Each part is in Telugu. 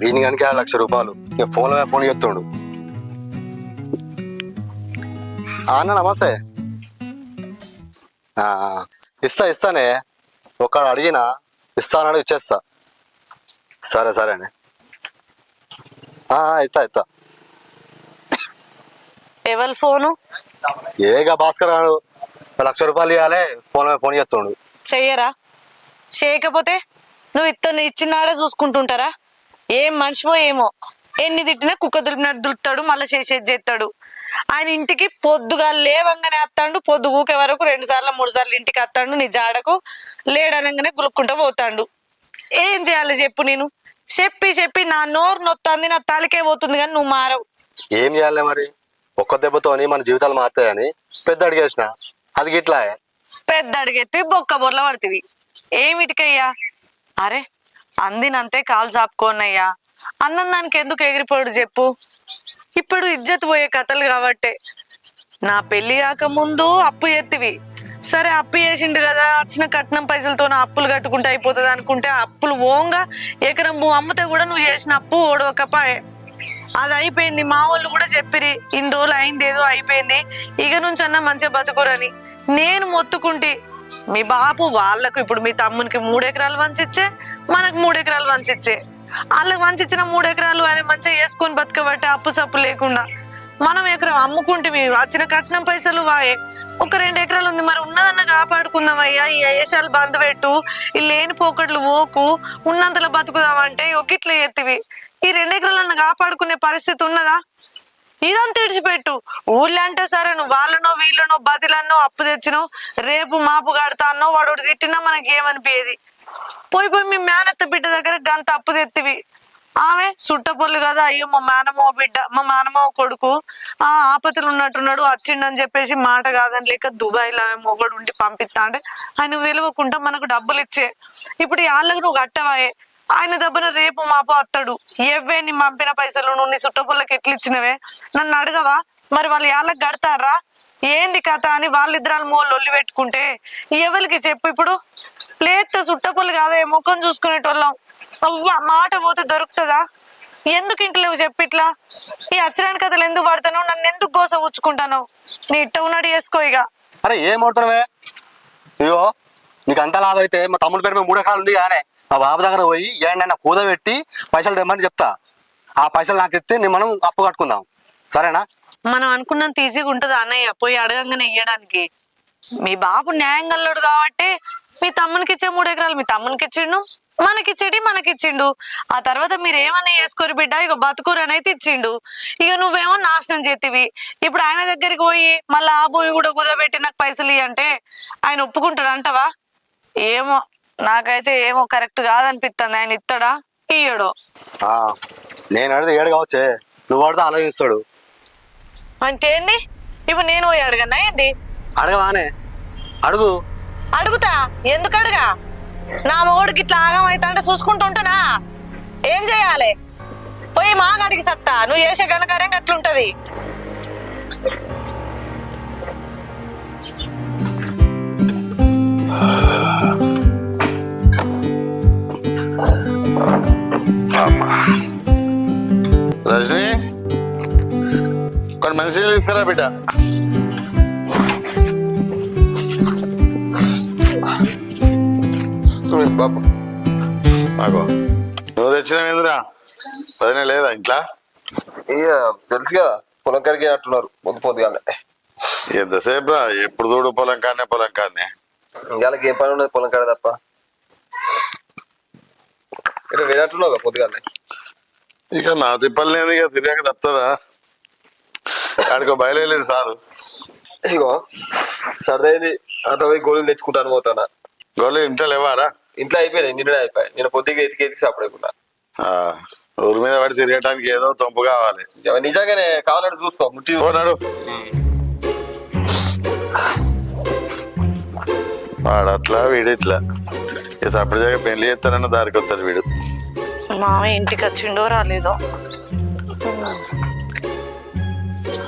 వీని కనుక ₹1,00,000 ఇక ఫోన్ చెప్తుండు. అన్న నమస్తే. ఇస్తానే ఒక్కడ అడిగినా ఇస్తానని ఇచ్చేస్తా. సరే అండి. ఇస్తా. ఎవరి ఫోను? ఏగా భాస్కర్ గారు ₹1,00,000 ఇవ్వాలి, ఫోన్ చేస్తుండు. చెయ్యరా? చేయకపోతే నువ్వు ఇచ్చినాడే చూసుకుంటుంటారా? ఏం మనిషివో ఏమో, ఎన్ని తిట్టినా కుక్క దులిపినట్టు దులుపుతాడు, మళ్ళీ చేసేది చేస్తాడు. ఆయన ఇంటికి పొద్దుగా లేవంగానే వస్తాడు, పొద్దు ఊకే వరకు 2 సార్లు 3 సార్లు ఇంటికి వస్తాడు. నీ జాడకు లేడనగానే గులుక్కుంటూ పోతాడు. ఏం చేయాలి చెప్పు? నేను చెప్పి నా నోరు నొత్తంది, నా తలకే పోతుంది, కానీ నువ్వు మారవు. ఏం చేయాలి మరి? ఒక్క దెబ్బతోని మన జీవితాలు మారుతాయని పెద్ద అడిగేసిన, అది గిట్లా. పెద్ద అడిగెత్తి బొక్క బొర్ల పడుతుంది. ఏమిటికయ్యా? అరే అందినంతే కాలు చాపుకోనయ్యా. అన్నం దానికి ఎందుకు ఎగిరిపోడు చెప్పు? ఇప్పుడు ఇజ్జత్ పోయే కథలు కాబట్టే. నా పెళ్లి కాక ముందు అప్పు ఎత్తివి, సరే అప్పు చేసిండు కదా, వచ్చిన కట్నం పైసలతో అప్పులు కట్టుకుంటే అయిపోతుంది అనుకుంటే అప్పులు ఓంగా ఎకరం భూ అమ్మితే కూడా నువ్వు చేసిన అప్పు ఓడవకపాయే. అది అయిపోయింది. మా వాళ్ళు కూడా చెప్పిరి, ఇన్ని రోజులు అయింది, ఏదో అయిపోయింది, ఇక నుంచి అన్నా మంచిగా బతుకురని. నేను మొత్తుకుంటే మీ బాపు వాళ్ళకు ఇప్పుడు మీ తమ్మునికి 3 ఎకరాలు వంచిచ్చే, మనకు 3 ఎకరాలు వంచిచ్చే. వాళ్ళకి వంచిచ్చిన 3 ఎకరాలు ఆయన మంచిగా వేసుకొని బతకబట్టే, అప్పు సప్పు లేకుండా. మనం ఎకరం అమ్ముకుంటే వచ్చిన కట్నం పైసలు వాయే. ఒక 2 ఎకరాలు ఉంది, మరి ఉన్నదన్న కాపాడుకుందామయ్యా. ఈ అయ్యేషాలు బంద్ పెట్టు, ఈ లేని పోకట్లు ఓకు, ఉన్నంతలో బతుకుదామంటే ఒకిట్లా ఎత్తివి. ఈ 2 ఎకరాలన్న కాపాడుకునే పరిస్థితి ఉన్నదా? ఇదంతా విడిచిపెట్టు. ఊళ్ళో అంటే సరే, నువ్వు వాళ్ళనో వీళ్ళనో బతిలన్నో అప్పు తెచ్చినో, రేపు మాపు కడతా అన్నో, వాడు తిట్టినా మనకి ఏమనిపించేది. పోయి మీ మేనత్త బిడ్డ దగ్గర గంత అప్పు తెత్తివి. ఆమె సుట్టపొల్లు కదా, అయ్యో మా మేనమో బిడ్డ, మా మేనమో కొడుకు ఆపతులు ఉన్నట్టున్నాడు, వచ్చిండని చెప్పేసి మాట కాదని లేక దుబాయ్లో ఆమె మొగడు ఉండి పంపిస్తా అంటే ఆయన తెలియకుండా మనకు డబ్బులు ఇచ్చే. ఇప్పుడు వాళ్ళకు నువ్వు కట్టవాయే, ఆయన దెబ్బన రేపు మాపో అత్తడు. ఎవ్వే నీ పంపిన పైసలు నువ్వు నీ సుట్టపొల్లకి ఎట్లు ఇచ్చినవే? నన్ను అడగవా? మరి వాళ్ళు వాళ్ళకి కడతారా? ఏంది కథ అని వాళ్ళిద్దరాలు లొల్లి పెట్టుకుంటే ఎవరికి చెప్పు? ఇప్పుడు ప్లేట్ సుట్టపొల్లు కాదే, ముఖం చూసుకునేటోళ్ళం. అవ్వా మాట పోతే దొరుకుతుందా? ఎందుకు ఇంట్లో చెప్పిట్లా? ఈ అచ్చరాని కథలు ఎందుకు పడతాను? నన్ను ఎందుకు గోస ఉచ్చుకుంటాను? నీ ఇట్ట ఉన్నాడు చేసుకో ఇక. అరే ఏం పడుతున్నావే? అయ్యో నీకు అంత లాభం అయితే మా తమ్ముడి పేరు మీద 3 ఎకరాలు ఉంది కానీ మా బాబు దగ్గర పోయి ఏంటన్నా కూద పెట్టి పైసలు తెమ్మని చెప్తా. ఆ పైసలు నాకు ఇస్తే మనం అప్పు కట్టుకుందాం, సరేనా? మనం అనుకున్నంత ఈజీగా ఉంటుందా అన్నయ్య పోయి అడగంగానే ఇయ్యడానికి? మీ బాబు న్యాయం గల్లోడు కాబట్టి మీ తమ్మునికి ఇచ్చే 3 ఎకరాలు మీ తమ్మునికి ఇచ్చిండు, మనకిచ్చిండు. ఆ తర్వాత మీరు ఏమన్నా చేసుకోరు బిడ్డ, ఇక బతుకూరు అని అయితే ఇచ్చిండు. ఇక నువ్వేమో నాశనం చేతివి. ఇప్పుడు ఆయన దగ్గరికి పోయి మళ్ళీ ఆ భూమి కూడా కుదబెట్టి నాకు పైసలు ఇయ్యి అంటే ఆయన ఒప్పుకుంటాడు అంటవా? ఏమో నాకైతే ఏమో కరెక్ట్ కాదనిపిస్తుంది. ఆయన ఇస్తాడా ఇయ్యడో? నేను అడిగితే ఏడు కావచ్చే, నువ్వు అడితే ఆలోచిస్తాడు. అంటే ఏంది? ఇప్పుడు నేను పోయి అడగన్నా ఏంది? అడగవానే, అడుగుతా. ఎందుకు అడగా? నా మొగుడికి ఇట్లా ఆగం అవుతా అంటే చూసుకుంటూ ఉంటానా? ఏం చెయ్యాలి? పోయి మాగడికి సత్తా. నువ్వు చేసే ఘనకార్యం అట్లుంటది. రజనీ కొన్ని మంచిగా తీసుకురా బిడ్డ. బాబు నువ్వు తెచ్చినావు ఎందురా? పదినే లేదా ఇంట్లో? ఇక తెలుసు కదా, పొలం కాడికి అంటున్నారు పొద్దుగానే. ఎంతసేపు రా? ఎప్పుడు చూడు పొలం కాడనే. వాళ్ళకి ఏం పని ఉన్నది పొలం కాడ తప్ప? ఇక వేరంటున్నావు పొద్దుగానే. ఇక నా తిప్పలు లేదు, ఇక తిరిగాక తప్పుతుందా? ఆడికో బయలుదేరలేదు సారు. ఇగో సరదైంది, అట్లా పోయి గోళీలు తెచ్చుకుంటాను పోతానా. గోళీలు ఇంట్లో లేవారా? ఇంట్లో అయిపోయినాయి, నిన్ననే అయిపోయాయి. నేను పొద్దుగా ఎతికి సపడకుండా ఊరి మీద పడి తిరగటానికి ఏదో తొంపు కావాలి. నిజంగానే కావాలంటే చూసుకో. ముట్టి పోనాడు వాడు అట్లా వీడు ఇట్లా. అప్పుడు దగ్గర పెళ్లి చేస్తానన్న దారికి వస్తాడు వీడు. మామయ్య ఇంటికి వచ్చిండో రాలేదో?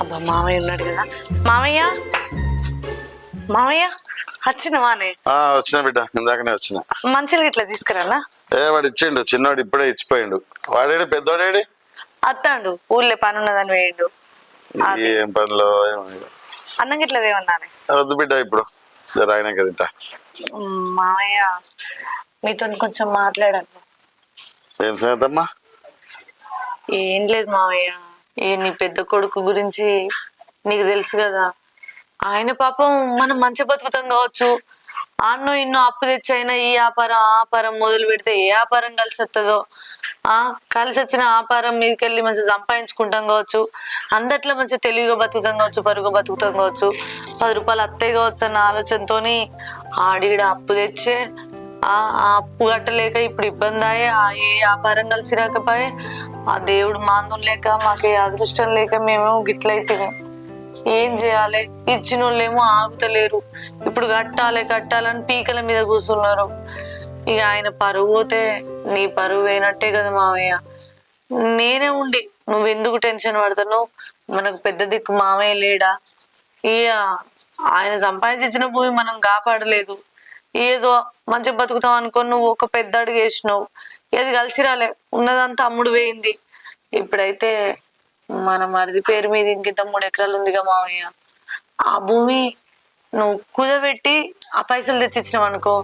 అబ్బా మామయ్య ఉన్నాడు కదా. మామయ్య వచ్చినవానే వచ్చిన బిడ్డ, ఇందాకనే వచ్చిన. మంచిగా ఇట్లా తీసుకురానా? వాడు ఇచ్చిండు, చిన్నోడు ఇప్పుడే ఇచ్చిపోయిండు. వాడేడి పెద్దోడేడి? అత్తాండు, ఊళ్ళో పని ఉన్నదని వేయండు. ఏం పనిలో అన్నం గిట్లా దేవన్నానే. వద్దు బిడ్డ, ఇప్పుడు రాయినాక తింటా. మామయ్య మీతో కొంచెం మాట్లాడాను. ఏం సంగతమ్మా? ఏం లేదు మామయ్య, నీ పెద్ద కొడుకు గురించి నీకు తెలుసు కదా. ఆయన పాపం మనం మంచి బతుకుతాం కావచ్చు, అన్నో ఇన్నో అప్పు తెచ్చి అయినా ఈ వ్యాపారం ఆ వ్యాపారం మొదలు పెడితే ఏ వ్యాపారం కలిసి వస్తుందో, కలిసి వచ్చిన వ్యాపారం మీదకెళ్ళి మంచిగా సంపాదించుకుంటాం కావచ్చు, అందట్లో మంచిగా తెలివిగా బతుకుతాం కావచ్చు, పరుగు బతుకుతాం కావచ్చు, 10 రూపాయలు అత్తయ్య కావచ్చు అన్న ఆలోచనతోని ఆడిడ అప్పు తెచ్చే ఆ అప్పు కట్టలేక ఇప్పుడు ఇబ్బంది అయ్యే, ఏ వ్యాపారం కలిసి రాకపోయే, ఆ దేవుడు మాందం లేక మాకు అదృష్టం లేక మేమేమో గిట్లయితే ఏం చేయాలి? ఇచ్చిన వాళ్ళేమో ఆగుతలేరు, ఇప్పుడు కట్టాలని పీకల మీద కూర్చున్నారు. ఇక ఆయన పరువు పోతే నీ పరువు పోయినట్టే కదా మామయ్య. నేనే ఉండి నువ్వెందుకు టెన్షన్ పడతావు? మనకు పెద్ద దిక్కు మామయ్య లేడా? ఇక ఆయన సంపాదించిన భూమి మనం కాపాడలేదు, ఏదో మంచిగా బతుకుతాం అనుకొని నువ్వు ఒక పెద్ద అడుగు వేసినావు, ఏది కలిసి రాలే, ఉన్నదంతా అమ్ముడు పోయింది. ఇప్పుడైతే మన మరిది పేరు మీద ఇంకింత 3 ఎకరాలు ఉందిగా మామయ్య, ఆ భూమి నువ్వు కుదబెట్టి ఆ పైసలు తెచ్చిచ్చినావు అనుకో,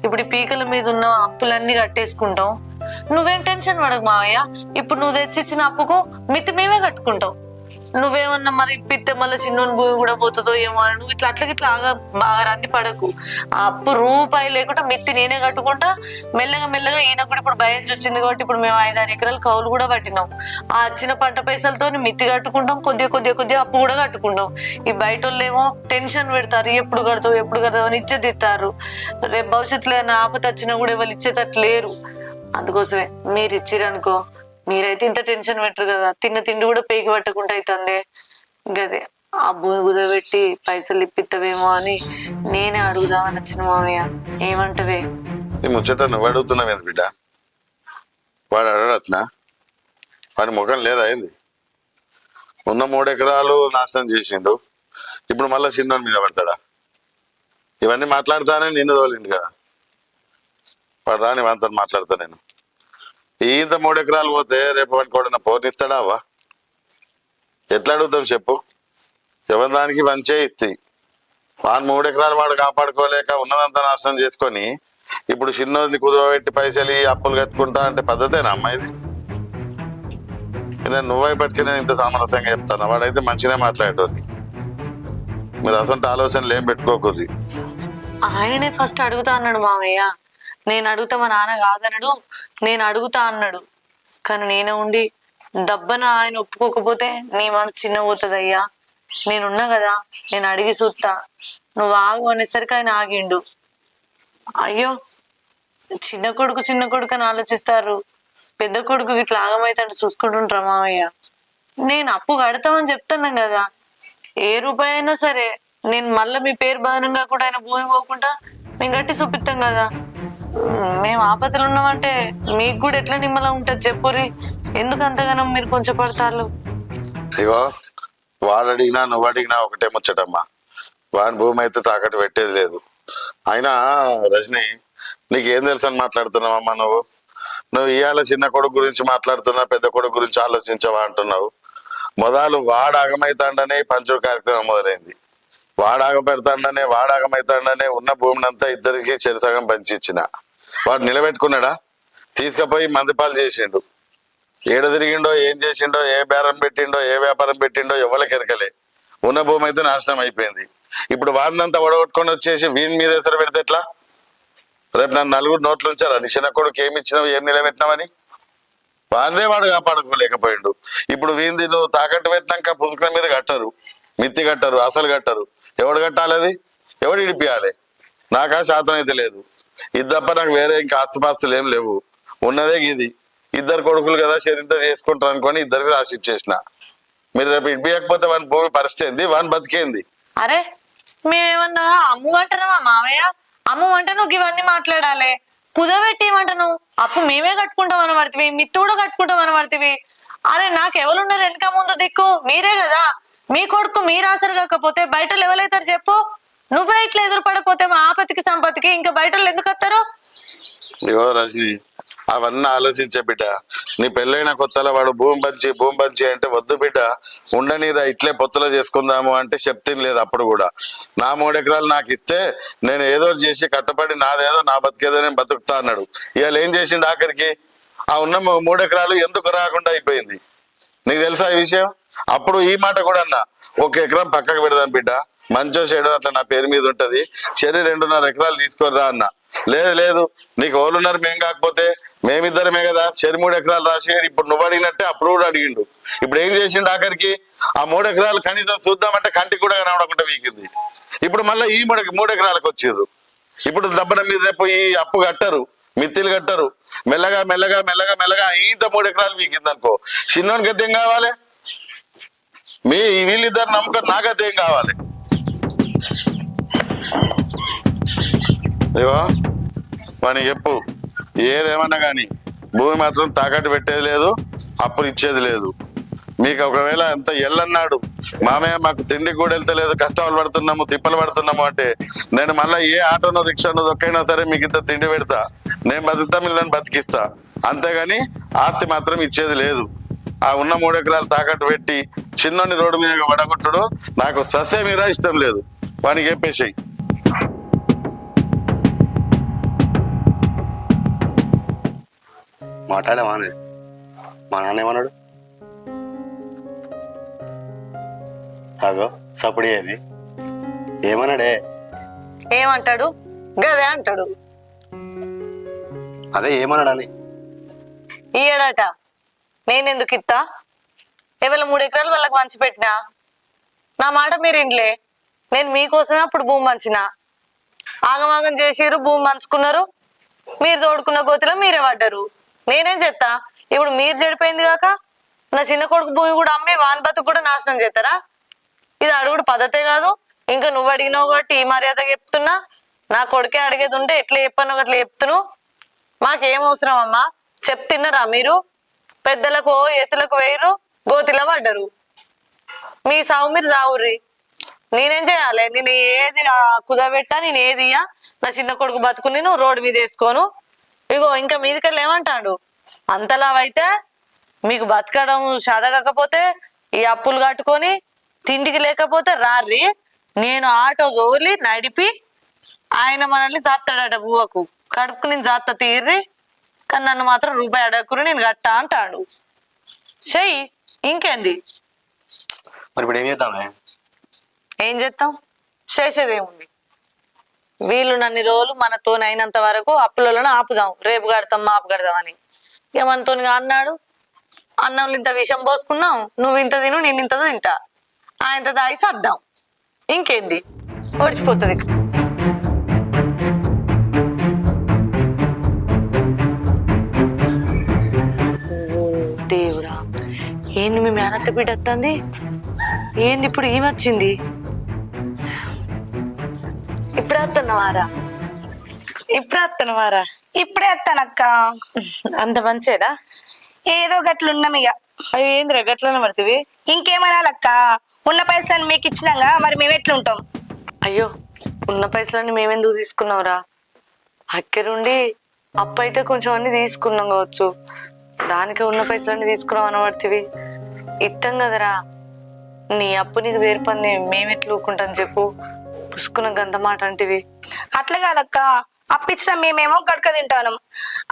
ఇప్పుడు ఈ పీకల మీద ఉన్న అప్పులన్నీ కట్టేసుకుంటాం. నువ్వేం టెన్షన్ పడకు మావయ్య, ఇప్పుడు నువ్వు తెచ్చిచ్చిన అప్పుకు మిత్తి మేమే కట్టుకుంటావు. నువ్వేమన్నా మరి ఇప్పిస్తే మళ్ళీ చిన్నోని భూమి కూడా పోతుందో ఏమో అని నువ్వు ఇట్లా బాగా రంది పడకు. ఆ అప్పు రూపాయి లేకుండా మిత్తి నేనే కట్టుకుంటా. మెల్లగా ఈయన కూడా ఇప్పుడు భయం వచ్చింది కాబట్టి ఇప్పుడు మేము 5-6 ఎకరాలు కౌలు కూడా పట్టినాం. ఆ వచ్చిన పంట పైసలతో మిత్తి కట్టుకుంటాం, కొద్దిగా అప్పు కూడా కట్టుకుంటాం. ఈ బయట వాళ్ళు ఏమో టెన్షన్ పెడతారు, ఎప్పుడు కడతావు అని ఇచ్చేదిస్తారు. రేపు భవిష్యత్తులో ఏమైనా ఆపత వచ్చినా కూడా వాళ్ళు ఇచ్చేటట్టు లేరు. అందుకోసమే మీరు ఇచ్చిరనుకో, మీరైతే ఇంత టెన్షన్ పెట్టరు కదా, తిన్న తిండి కూడా పేకి పట్టకుండా అవుతుంది. గదే ఆ భూమి కుదబెట్టి పైసలు ఇప్పిస్తావేమో అని నేనే అడుగుదామని వచ్చిన మామయ్య, ఏమంటవే? ముచ్చట నువ్వు అడుగుతున్నావు బిడ్డ? వాడు అడగట్నా? వాడి ముఖం లేదా అయింది? ఉన్న 3 ఎకరాలు నాశనం చేసిండు, ఇప్పుడు మళ్ళీ చిన్నోని మీద పడతాడా? ఇవన్నీ మాట్లాడతానే నిన్ను తోలిండు కదా. వాడు రాని వాంతో మాట్లాడతా నేను. ఇంత 3 ఎకరాలు పోతే రేపు వాడిని కూడా పోనిస్తాడా? అవ్వా, ఎట్లా అడుగుతాం చెప్పు? ఎవరి దానికి మంచే ఇస్తాయి. వాడిని 3 ఎకరాలు వాడు కాపాడుకోలేక ఉన్నదంతా నాశనం చేసుకొని ఇప్పుడు చిన్నోదిని కుదవబెట్టి పైసలు అప్పులు కట్టుకుంటా అంటే పద్ధతేనా అమ్మాయిది? నువ్వై పట్టుకు నేను ఇంత సామరస్యంగా చెప్తాను, వాడైతే మంచిగానే మాట్లాడేటోంది. మీరు అసలు ఆలోచనలు ఏం పెట్టుకోకూడదు. ఆయననే ఫస్ట్ అడుగుతా అన్నాడు మామయ్య. నేను అడుగుతా, మా నాన్న కాదన్నాడు, నేను అడుగుతా అన్నాడు. కానీ నేనే ఉండి దబ్బన ఆయన ఒప్పుకోకపోతే నీ మనసు చిన్న పోతుంది అయ్యా, నేనున్నా కదా, నేను అడిగి చూస్తా, నువ్వు ఆగు అనేసరికి ఆయన ఆగిండు. అయ్యో, చిన్న కొడుకు అని ఆలోచిస్తారు, పెద్ద కొడుకు ఇట్లా ఆగమైతే చూసుకుంటుంటారా మామయ్య? నేను అప్పు కడతామని చెప్తున్నాం కదా, ఏ రూపాయి అయినా సరే నేను మళ్ళీ మీ పేరు బదనంగా కూడా ఆయన భూమి పోకుండా మేము గట్టి చూపిస్తాం కదా. మేము ఆపదలు ఉన్నామంటే మీకు కూడా ఎట్లా నిమ్మలా ఉంటది చెప్పురి, ఎందుకు అంతగానం మీరు కొంచెం పడతారు? ఇగో, వాడు అడిగినా నువ్వు అడిగినా ఒకటే ముచ్చటమ్మా. వాడి భూమి అయితే తాకట్టు పెట్టేది లేదు. అయినా రజని, నీకేం తెలుసు అని మాట్లాడుతున్నావమ్మా? నువ్వు ఇవాళ చిన్న కొడుకు గురించి మాట్లాడుతున్నా, పెద్ద కొడుకు గురించి ఆలోచించవా అంటున్నావు. మొదలు వాడు ఆగమైతాండనే పంచుడు కార్యక్రమం మొదలైంది. వాడాగమైతాండనే ఉన్న భూమిని అంతా ఇద్దరికి చెరిసగం పంచిచ్చిన. వాడు నిలబెట్టుకున్నాడా? తీసుకుపోయి మందిపాలు చేసిండు. ఏడ తిరిగిండో, ఏం చేసిండో, ఏ బేరం పెట్టిండో, ఏ వ్యాపారం పెట్టిండో ఎవరికి ఎరకలే. ఉన్న భూమి అయితే నాశనం అయిపోయింది. ఇప్పుడు వాడినంతా ఒడగొట్టుకొని వచ్చేసి వీని మీద ఎసరు పెడితే ఎట్లా? రేపు నన్ను 4 నోట్లు ఉంచారా నీ చిన్న కొడుకు ఏమి ఇచ్చినావు, ఏం నిలబెట్టినావని? వాందే వాడు కాపాడుకోలేకపోయిండు. ఇప్పుడు వీంది నువ్వు తాకట్టు పెట్టినాక పుసుకుల మీద కట్టరు, మిత్తి కట్టరు, అసలు కట్టరు. ఎవడు కట్టాలి? అది ఎవడు ఇడిపియాలి? నాకా శాతం అయితే లేదు. ఇది తప్ప నాకు వేరే ఇంకా ఆస్తిపాస్తులు ఏం లేవు. ఉన్నదే ఇది. 2 కొడుకులు కదా, షరింత చేసుకుంటారు అనుకొని 2కి రాసిచ్చేసిన. మీరు రేపు ఇడిపియకపోతే వాని భూమి పరిస్థితి ఏంది, వాని బతికేంది? అరే, మేమేమన్నా అమ్ము అంటున్నావా మామయ్య? అమ్ము అంటే నువ్వు ఇవన్నీ మాట్లాడాలి. కుదబెట్టి ఏమంటాను, అప్పు మేమే కట్టుకుంటాం అని పడుతుంది, మిత్తి కూడా కట్టుకుంటాం అని పడుతుంది. అరే, నాకు ఎవరున్నారు వెనక ముందు దిక్కు? మీరే కదా. మీ కొడుకు మీరు ఆసరు కాకపోతే బయట ఎవరైతారు చెప్పు? నువ్వే ఇట్లా ఎదురుపడిపోతే మా ఆపతికి సంపత్తికి ఇంకా బయట వాళ్ళు ఎందుకు వస్తారు? ఇగో రజని, అవన్నీ ఆలోచించే బిడ్డ. నీ పెళ్ళైన కొత్తలో వాడు భూమి పంచి అంటే వద్దు బిడ్డ, ఉండనీరా ఇట్లే పొత్తులో చేసుకుందాము అంటే చెప్తే లేదు. అప్పుడు కూడా నా 3 ఎకరాలు నాకు ఇస్తే నేను ఏదో ఒకటి చేసి కట్టపడి నాదేదో నా బతికేదో నేను బతుకుతా అన్నాడు. ఇవాళ ఏం చేసిండు ఆఖరికి? ఆ ఉన్న 3 ఎకరాలు ఎందుకు రాకుండా అయిపోయింది. నీకు తెలుసా ఈ విషయం? అప్పుడు ఈ మాట కూడా అన్నా, 1 ఎకరం పక్కకు పెడదాం బిడ్డ, మంచో చెడు అట్లా నా పేరు మీద ఉంటది, చెరి 2.5 ఎకరాలు తీసుకొనిరా అన్న. లేదు నీకు ఓలున్నారు, మేము కాకపోతే మేమిద్దరమే కదా, చెరి 3 ఎకరాలు రాసి ఇప్పుడు నువ్వు అడిగినట్టే అప్పుడు కూడా అడిగిండు. ఇప్పుడు ఏం చేసిండు ఆఖరికి? ఆ 3 ఎకరాలు కనీసం చూద్దామంటే కంటికి కూడా కనబడకుండా వీకింది. ఇప్పుడు మళ్ళీ ఈ 3 ఎకరాలకు వచ్చిర్రు. ఇప్పుడు డబ్బున మీరు రేపు ఈ అప్పు కట్టరు, మిత్తిలు కట్టరు, మెల్లగా ఇంత 3 ఎకరాలు వీకింది అనుకో, చిన్నోనికి అయితే ఏం కావాలి? వీళ్ళిద్దరు నమ్మకం నాకైతే ఏం కావాలి? ఇవో వాని చెప్పు, ఏదేమన్నా కానీ భూమి మాత్రం తాకట్టు పెట్టేది లేదు, అప్పులు ఇచ్చేది లేదు. మీకు ఒకవేళ ఎంత ఎల్లన్నాడు, మామయ్య మాకు తిండి కూడా వెళ్తలేదు, కష్టాలు పడుతున్నాము, తిప్పలు పడుతున్నాము అంటే, నేను మళ్ళీ ఏ ఆటోనో రిక్షానో దొక్కైనా సరే మీకు ఇంత తిండి పెడతా, నేను బతుకుతా, మిమ్మల్ని బతికిస్తా. అంతేగాని ఆస్తి మాత్రం ఇచ్చేది లేదు. ఆ ఉన్న 3 ఎకరాలు తాకట్టు పెట్టి చిన్నోని రోడ్డు మీద వడగొట్టుడు నాకు సస్యమీరా ఇష్టం లేదు. వానికి చెప్పేసేయి. మాట్లాడేమా? మా నాన్న ఏమన్నాడు? అగో సప్పుడు అది ఏమన్నాడే? ఏమంటాడు? గదే అంటాడు. అదే ఏమన్నాడని. ఈయడట నేనెందుకు ఇత్తా? ఎవరి 3 ఎకరాలు వాళ్ళకి పంచిపెట్టినా, నా మాట మీరు ఇంట్లే, నేను మీకోసమే అప్పుడు భూమి పంచిన. ఆగమాగం చేసిర్రు, భూమి పంచుకున్నారు, మీరు తోడుకున్న గోతిలో మీరే పడ్డారు. నేనేం చేస్తా? ఇప్పుడు మీరు చెడిపోయింది కాక నా చిన్న కొడుకు భూమి కూడా అమ్మి వాని బతుకు కూడా నాశనం చేస్తారా? ఇది అడుగుడు పద్ధతే కాదు. ఇంకా నువ్వు అడిగినావు కాబట్టి ఈ మర్యాద చెప్తున్నా. నా కొడుకే అడిగేది ఉంటే ఎట్లా చెప్పాను అట్లా చెప్తున్నావు. మాకేం అవసరం అమ్మా? చెప్తున్నారా మీరు? పెద్దలకు ఎత్తులకు వేయరు, గోతిలో పడ్డరు. మీ సావు మీరు సావుర్రి, నేనేం చేయాలి? నేను ఏది కుదబెట్టా, నేను ఏది ఇయ్యా. నా చిన్న కొడుకు బతుకుని నువ్వు రోడ్డు మీద వేసుకోను. ఇగో ఇంకా మీదికెళ్ళి ఏమంటాడు? అంతలావైతే మీకు బతకడం చదవకపోతే ఈ అప్పులు కట్టుకొని తిండికి లేకపోతే రారి, నేను ఆటో తోలి నడిపి ఆయన మనల్ని జాస్తాడట బువ్వకు, కడుపుకు నేను జాత్త తీర్రి, కానీ నన్ను మాత్రం రూపాయి అడగకురు, నేను కట్టా అంటాడు. చెయ్యి, ఇంకేంది? మరి ఇప్పుడు ఏం చేద్దామే? ఏం చేస్తాం? చేసేదేముంది? వీళ్ళు నన్ని రోజులు మనతోనైనంత వరకు అప్పులను ఆపుదాం, రేపు కడతాం మాపు కడదాం అని. ఇక మనతోనిగా అన్నాడు, అన్నంలో ఇంత విషం పోసుకుందాం, నువ్వు ఇంత తిను నేను ఇంత తింటా, ఆయనత తాగి సద్దాం, ఇంకేంది? ఓడిచిపోతుంది. దేవుడా, ఏంది మీ మేనత్త బిడ్డ వస్తుంది? ఏంది ఇప్పుడు ఏమి వచ్చింది? ఇప్పుడే వస్తున్నావారా? ఇప్పుడే వస్తానక్క. అంత మంచేనా? ఏదో గట్లున్నాం ఇక. అవి ఏంద్రా గట్లనే పడుతుంది? ఇంకేమనాలక్క, ఉన్న పైసలను మీకు ఇచ్చినాగా, మరి మేము ఎట్లుంటాం? అయ్యో, ఉన్న పైసలన్నీ మేమెందుకు తీసుకున్నావురా? అక్కడుండి అప్పు అయితే కొంచెం అన్ని తీసుకున్నాం కావచ్చు, దానికి ఉన్న పైసలన్నీ తీసుకున్నాం అనబడుతుంది. ఇత్తం కదరా, నీ అప్పు నీకు తీర్పంది మేమెట్లు ఊకుంటాం చెప్పు? పుసుకున్న గంత మాట అంటివి. అట్లా కాదక్క, అప్పు ఇచ్చిన మేమేమో గడక తింటాను,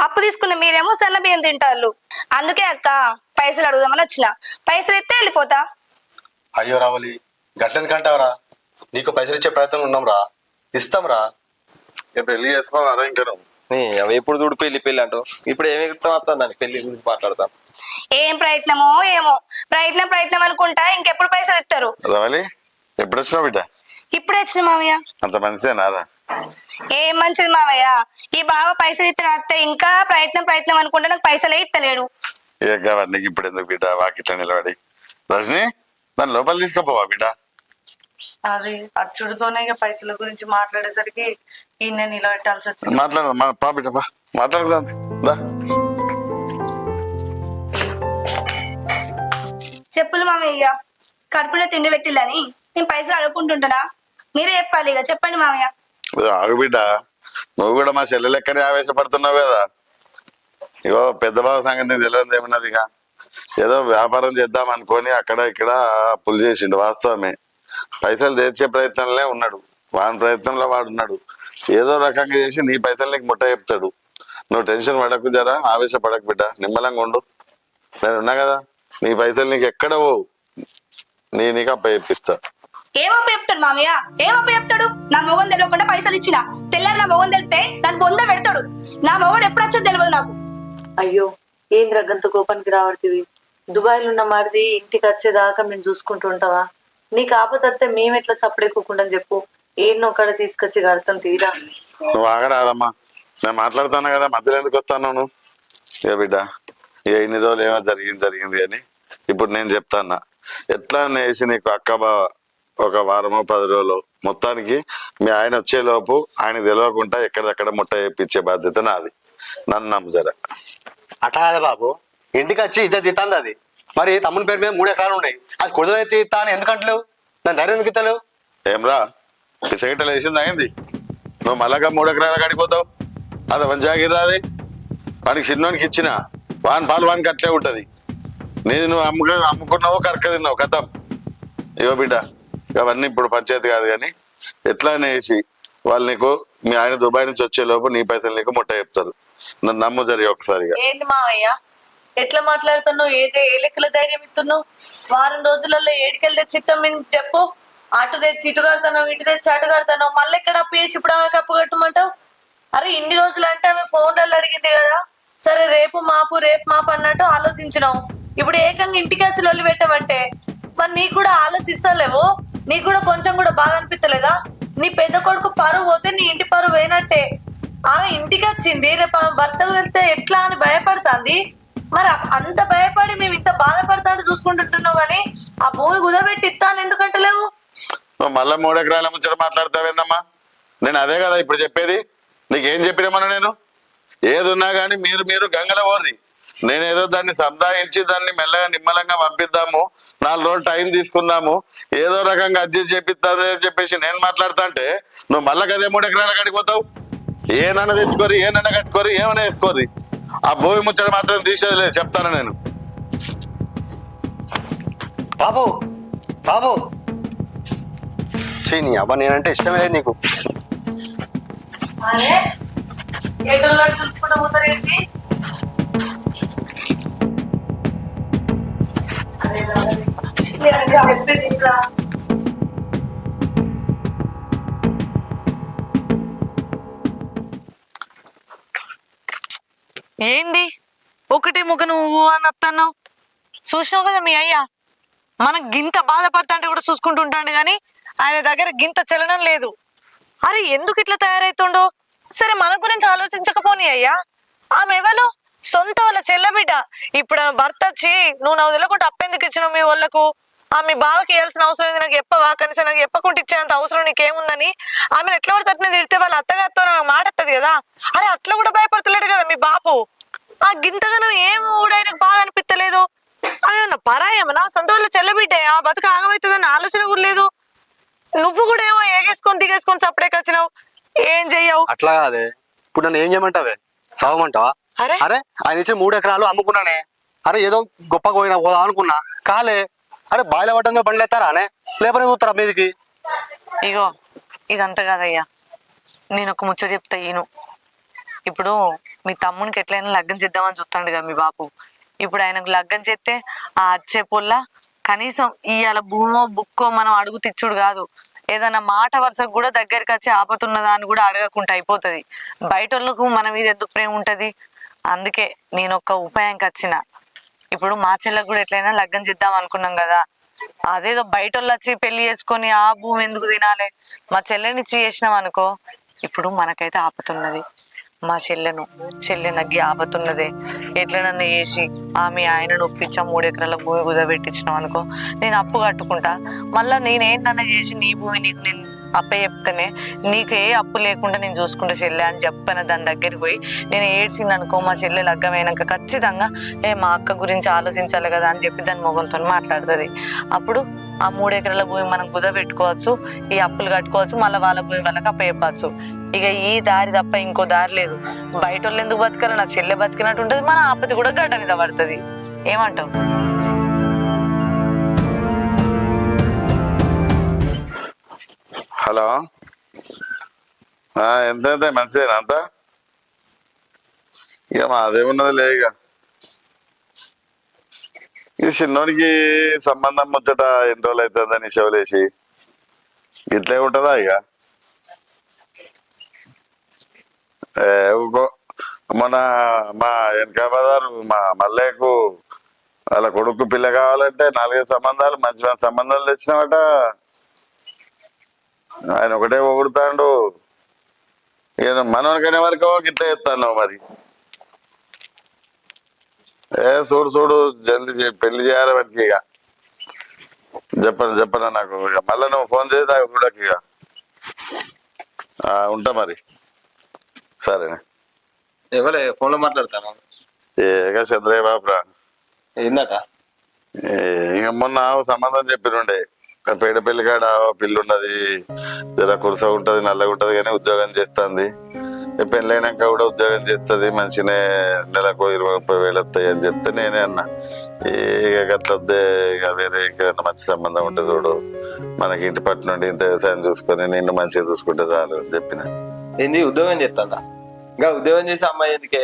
అప్పు తీసుకున్న మీరేమో సన్న బియ్యం తింటారు. అందుకే అక్క పైసలు అడుగుదామని వచ్చిన. పైసలు ఇస్తే వెళ్ళిపోతా. అయ్యో రావలి, గట్లెందుకంటావురా? నీకు పైసలు ఇచ్చే ప్రయత్నం ఉన్నాంరా, ఇస్తాంరా. పెళ్లి చేసుకోవాలా ఇంకా? అవి ఎప్పుడు చూడు పెళ్లి అంటావు, ఇప్పుడు ఏమి వస్తాను దాన్ని పెళ్లి గురించి మాట్లాడతాను. ఏం ప్రయత్నమో ఏమో, ప్రయత్నం అనుకుంటా ఇంకెప్పుడు పైసలు ఇస్తారు? రవలి, ఎప్పుడు వచ్చినావు బిడ్డ? ఇప్పుడే వచ్చిన మావయ్య. అంత మంచిదేనారా? ఏం మంచిది మావయ్య, ఈ బావ పైసలు ఇస్తే ఇంకా ప్రయత్నం అనుకుంటే నాకు పైసలే ఇస్తలేడు. ఏ గవర్నీకి ఇప్పుడు ఎందుకు బిడ్డ వాకిట్లా నిలబడి? రజని, దాని లోపల తీసుకుపోవా బిడ్డ? అది అచ్చుడితోనే ఇక పైసల గురించి మాట్లాడేసరికి ఈయన నిలబెట్టాల్సి వచ్చింది. మాట్లాడదా పా బిడ్డ, పా మాట్లాడదా. చెప్పులు మామయ్య, కడుపులో తిండి పెట్టిల్లని నేను పైసలు అడుక్కుంటుంటానా? మీరే చెప్పాలి ఇక చెప్పండి మామయ్య. ఆగు బిడ్డ, నువ్వు కూడా మా చెల్లె లెక్కనే ఆవేశపడుతున్నావు కదా. ఇగో పెద్ద బావ సంగతి నీకు తెలియదు ఏమన్నది. ఇక ఏదో వ్యాపారం చేద్దాం అనుకొని అక్కడ ఇక్కడ అప్పులు చేసిండు, వాస్తవమే. పైసలు తెచ్చే ప్రయత్నంలో ఉన్నాడు, వాని ప్రయత్నంలో వాడు ఉన్నాడు. ఏదో రకంగా చేసి నీ పైసలు నీకు ముట్ట చెప్తాడు. నువ్వు టెన్షన్ పడకు, జరా ఆవేశపడకు బిడ్డ, నిమ్మలంగా ఉండు. నేను ఉన్నా కదా, నీ పైసలు నీకు ఎక్కడ పోవు, నీకు అప్ప చెప్పిస్తా. ఏమప్ప చెప్తాడు మామయ్య, ఏమప్ప చెప్తాడు? నా మొగం తెలియకుండా పైసలు ఇచ్చిన తెల్లారి నా మొగం తెలితే నన్ను బొంద పెడతాడు. నా మొగడు ఎప్పుడు వచ్చో తెలియదు నాకు. అయ్యో ఏంద్ర గంత కోపానికి రావడతీవి? దుబాయ్లో ఉన్న మరిది ఇంటికి వచ్చేదాకా మేము చూసుకుంటూ ఉంటావా? నీకు ఆపదత్తే మేము ఎట్లా సపడెక్కకుండా చెప్పు. ఏన్నొక్కడ తీసుకొచ్చి కడతాం తీరా. నువ్వు ఆగరాదమ్మా, నేను మాట్లాడుతాను కదా, మధ్యలో ఎందుకు వస్తాను నువ్వు? ఇక బిడ్డ, ఇక ఇన్ని రోజులు ఏమో జరిగింది అని ఇప్పుడు నేను చెప్తాను. ఎట్లా వేసి నీకు అక్క బావ ఒక వారమో 10 రోజులు మొత్తానికి మీ ఆయన వచ్చేలోపు ఆయన తెలియకుండా ఎక్కడిదక్కడ ముట్ట వేయించే బాధ్యత నాది. నన్ను నమ్ము జర. అట్లా కాదా బాబు, ఇంటికి వచ్చి ఇద్దరు తీస్తాంది అది. మరి తమ్ముని పేరు మీద 3 ఎకరాలు ఉన్నాయి, అది కుదవ తీస్తా అని ఎందుకంటలేవు? దాని ధైర్యం ఎందుకు ఇస్తలేవు? ఏమ్రా పిసగిట్టలు వేసింది అయింది, నువ్వు మళ్ళాగా 3 ఎకరాల కడిపోతావు? అది వంజాగిరాది వానికి చిన్నోనికి ఇచ్చిన వాని పాలు వానికి అట్లే ఉంటది. నీది నువ్వు అమ్ముకున్నావు, కరక తిన్నావు, కథం. ఇగో బిడ్డ, అవన్నీ ఇప్పుడు పంచాయతీ కాదు కానీ ఎట్లా వేసి వాళ్ళు నీకు మీ ఆయన దుబాయ్ నుంచి వచ్చే లోపు నీ పైసలు నీకు ముట్ట చెప్తారు. నన్ను నమ్ము జరిగి ఒకసారిగా. ఏంటి మావయ్య ఎట్లా మాట్లాడుతున్నావు? ఏ లెక్కల ధైర్యం ఇస్తున్నావు? వారం రోజులలో ఏడికెళ్ళి తెచ్చి ఇస్తాం చెప్పు. అటు తెచ్చి ఇటు కడతాను, ఇటు తెచ్చి అటు కడతాను, మళ్ళీ ఎక్కడ అప్పు చేసి ఇప్పుడు ఆమె కప్పు కట్టమంటావు? అరే ఇన్ని రోజులు అంటే ఆమె ఫోన్లలో అడిగింది కదా, సరే రేపు మాపు అన్నట్టు ఆలోచించినావు. ఇప్పుడు ఏకంగా ఇంటికి వచ్చి లొల్లి పెట్టమంటే మరి నీకు కూడా ఆలోచిస్తలేవు? నీకు కూడా కొంచెం కూడా బాధ అనిపించలేదా? నీ పెద్ద కొడుకు పరువు పోతే నీ ఇంటి పరువు పోయినట్టే. ఆమె ఇంటికి వచ్చింది, రేపు ఆమె భర్తకు వెళ్తే ఎట్లా అని భయపడుతుంది. మరి అంత భయపడి మేము ఇంత బాధపడతాడు చూసుకుంటుంటున్నావు కానీ ఆ భూమి కుదబెట్టి ఇస్తాను ఎందుకంటలేవు? నువ్వు మళ్ళా 3 ఎకరాల ముచ్చట మాట్లాడతావేందమ్మా? నేను అదే కదా ఇప్పుడు చెప్పేది. నీకేం చెప్పినామన్నా నేను? ఏది ఉన్నా కానీ మీరు గంగల ఓర్రి. నేనేదో దాన్ని సంధాయించి దాన్ని మెల్లగా నిమ్మలంగా పంపిద్దాము, 4 రోజులు టైం తీసుకుందాము, ఏదో రకంగా అడ్జస్ట్ చేపిస్తాను అని చెప్పేసి నేను మాట్లాడతా అంటే నువ్వు మళ్ళా కదే 3 ఎకరాల కడిపోతావు. ఏనన్నా తెచ్చుకోరి, ఏనన్నా కట్టుకోరి, ఏమన్నా వేసుకోరి. ఆ భూమి ముచ్చట మాత్రం తీసేది లేదు, చెప్తాను నేను. బాబు బాబు, నీ అబ్బా నేనంటే ఇష్టమే లేదు నీకు. ఏంది ఒకటే ముఖ నువ్వు అని అత్తన్నావు? చూసినావు కదా మీ అయ్యా మనకు గింత బాధపడతా అంటే కూడా చూసుకుంటుంటాడు కానీ ఆయన దగ్గర గింత చలనం లేదు. అరే ఎందుకు ఇట్లా తయారైతుండో? సరే మన గురించి ఆలోచించకపోని అయ్యా. ఆమె ఎవరు? సొంత వాళ్ళ చెల్లబిడ్డ. ఇప్పుడు ఆమె భర్త వచ్చి నువ్వు నాకు తెలియకుండా అప్పెందుకు ఇచ్చినావు మీ వాళ్ళకు? మీ బావకి ఇవ్వాల్సిన అవసరం ఏంది? నాకు చెప్పవా? కనీసం నాకు చెప్పకుండా ఇచ్చేంత అవసరం నీకేముందని ఆమెను ఎట్లా పడితే అట్లా తిడితే వాళ్ళ అత్తగారితో నాకు మాట వస్తుంది కదా. అరే అట్లా కూడా భయపడతలేడు కదా మీ బాపు. ఆ గింతగానో ఏం కూడా ఆయనకు బాధ అనిపించలేదు. ఆమె పరాయమనా? సొంత వాళ్ళ చెల్లబిడ్డే, ఆ బతుకు ఆగమవుతుందని ఆలోచన కూడా లేదు. నువ్వు కూడా ఏమో ఎగేసుకొని దిగేసుకొని సపడే వచ్చినావు. ఏం చెయ్యవు? అట్లా కాదే, ఇప్పుడు నన్ను ఏం చేయమంటావే? సవమంటావా? అరే అరే ఆయన ఇచ్చి 3 ఎకరాలు అమ్ముకున్నానే. అరే ఏదో గొప్పగా పోదా అనుకున్నా, కాలే. అరే బాయిల పడ్డంగా బండ్లు ఎత్తారా అనే, లేపనే చూస్తారా మీదికి? ఇగో ఇదంతా కాదయ్యా, నేను ఒక ముచ్చట చెప్తా ఈను. ఇప్పుడు మీ తమ్మునికి ఎట్లయినా లగ్గం చేద్దామని చూస్తాడు కదా మీ బాపు. ఇప్పుడు ఆయనకు లగ్గం చేస్తే ఆ అచ్చే పొల్ల కనీసం ఇవాళ భూమో బుక్కో మనం అడుగు తెచ్చుడు కాదు, ఏదన్నా మాట వరుసకు కూడా దగ్గరికి వచ్చి ఆపతున్నదా అని కూడా అడగకుండా అయిపోతుంది. బయట వాళ్ళకు మన మీద ఎందుకు ప్రేమ ఉంటది? అందుకే నేను ఒక ఉపాయంకి వచ్చిన. ఇప్పుడు మా చెల్లకు కూడా ఎట్లయినా లగ్గం చేద్దాం అనుకున్నాం కదా, అదేదో బయట వాళ్ళు వచ్చి పెళ్లి చేసుకొని ఆ భూమి ఎందుకు తినాలి? మా చెల్లెనిచ్చి చేసినాం అనుకో, ఇప్పుడు మనకైతే ఆపతున్నది. మా చెల్లె నగ్గి ఆపతున్నదే. ఎట్లనన్నా చేసి ఆమె ఆయనను ఒప్పించా 3 ఎకరాల భూమి కుదబెట్టించినాం అనుకో, నేను అప్పు కట్టుకుంటా. మళ్ళా నేనేంటన్నా చేసి నీ భూమి నీకు నేను అప్ప చెప్తేనే నీకు ఏ అప్పు లేకుండా నేను చూసుకుంటా చెల్లె అని చెప్పాను. దాని దగ్గరికి పోయి నేను ఏడ్చింది అనుకో, మా చెల్లె లగ్గమైనాక ఖచ్చితంగా మా అక్క గురించి ఆలోచించాలి కదా అని చెప్పి దాని మొగంతో మాట్లాడుతుంది. అప్పుడు ఆ 3 ఎకరాల భూమి మనం కుద పెట్టుకోవచ్చు, ఈ అప్పులు కట్టుకోవచ్చు, మళ్ళీ వాళ్ళ భూమి వాళ్ళకి అప్ప చెప్పచ్చు. ఇక ఈ దారి తప్ప ఇంకో దారి లేదు. బయట వాళ్ళు ఎందుకు బతకాలి, నా చెల్లె బతికినట్టు ఉంటుంది, మన ఆపతి కూడా గడ్డ మీద పడుతుంది. ఏమంటావు? హలో, ఎంత ఎంత మంచిదేనా అంతా? ఇక మాదేమున్నది లే. ఇక ఈ చిన్నోడికి సంబంధం ముచ్చట ఎన్ని రోజులు అవుతుందని చెవులేసి ఇట్లే ఉంటుందా? ఇక ఊకో. మొన్న మా వెనక బజారు మా మల్లయ్యకు వాళ్ళ కొడుకు పిల్ల కావాలంటే 4 సంబంధాలు, మంచి మంచి సంబంధాలు తెచ్చినామట. ఆయన ఒకటే పొగుడుతాడు. ఇక మనోనికనే వరకు గిట్ల చెప్తాను మరి. చూడు చూడు జల్దీ పెళ్లి చేయాలి వాడికి. ఇక చెప్పను నాకు. ఇక మళ్ళీ నువ్వు ఫోన్ చేసి చూడకు. ఇక ఉంటా మరి. సరేనా? ఎవరే ఫోన్ లో మాట్లాడతాను? ఏక చంద్రయ్య బాబురా. ఏందట? ఇక మొన్న సంబంధం చెప్పినుండే, పేడపల్లి కాడ పిల్లున్నది, జర కురుస ఉంటది, నల్లగా ఉంటది, కానీ ఉద్యోగం చేస్తుంది. పెళ్ళైనాక కూడా ఉద్యోగం చేస్తుంది, మంచినే నెలకు 20-30 వేలు వస్తాయి అని చెప్తే నేనే అన్నా, ఇక గట్ల వద్దే, ఇక వేరే ఇంకేమన్నా మంచి సంబంధం ఉంటే చూడు, మనకి ఇంటి పట్టు నుండి ఇంత వ్యవసాయం చూసుకొని నిన్ను మంచిగా చూసుకుంటే చాలు అని చెప్పిన. ఏంది ఉద్యోగం చేస్తుందా? ఇంకా ఉద్యోగం చేసే అమ్మాయి ఎందుకే?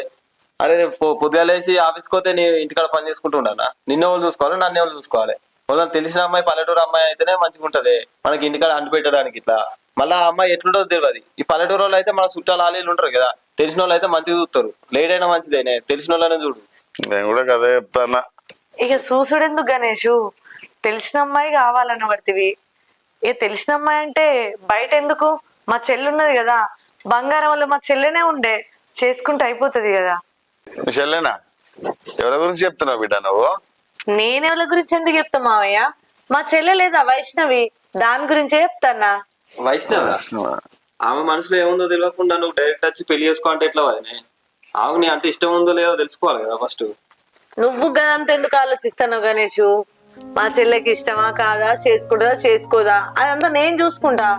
అరే పొద్దుగాలేసి ఆఫీస్కి పోతే నీ ఇంటికాడ పని చేసుకుంటూ ఉన్నానా? నిన్న వాళ్ళు చూసుకోవాలి, నన్ను వాళ్ళు చూసుకోవాలి. వాళ్ళని తెలిసిన అమ్మాయి, పల్లెటూరు అమ్మాయి అయితేనే మంచిగా ఉంటది మనకి ఇంటికాడ అంటు పెట్టడానికి. ఇట్లా మళ్ళీ ఆ అమ్మాయి ఎట్లుంటుందో తెలియదు. ఈ పల్లెటూరు వాళ్ళు అయితే మన చుట్టాలు ఆలీలు ఉంటారు కదా, తెలిసిన వాళ్ళు అయితే మంచిగా చూస్తారు. లేట్ అయినా మంచిదేనే, తెలిసిన వాళ్ళనే చూడు. నేను కూడా కదే చెప్తానా. ఇక చూసుడెందుకు గణేషు, తెలిసిన అమ్మాయి కావాలన్న పడుతుంది. ఇక తెలిసిన అమ్మాయి అంటే బయట ఎందుకు, మా చెల్లున్నది కదా, బంగారం వల్ల మా చెల్లెనే ఉండే, చేసుకుంటే అయిపోతుంది కదా. మీ చెల్లెనా? ఎవరి గురించి చెప్తున్నావు బిడ్డ నువ్వు? నేనెవరి గురించి ఎందుకు చెప్తా మావయ్య, మా చెల్లె లేదా వైష్ణవి, దాని గురించే చెప్తానా. వైష్ణవ ఆమె మనసులో ఏముందో తెలియకుండా నువ్వు డైరెక్ట్ వచ్చి పెళ్లి చేసుకో అంటే ఎట్లా? వదినే ఆమె నీ అంటే ఇష్టం ఉందో లేదో తెలుసుకోవాలి కదా ఫస్ట్. నువ్వు గదంతా ఎందుకు ఆలోచిస్తావు గణేషు? మా చెల్లెకి ఇష్టమా కాదా, చేసుకుంటుందా చేసుకోదా, అదంతా నేను చూసుకుంటా.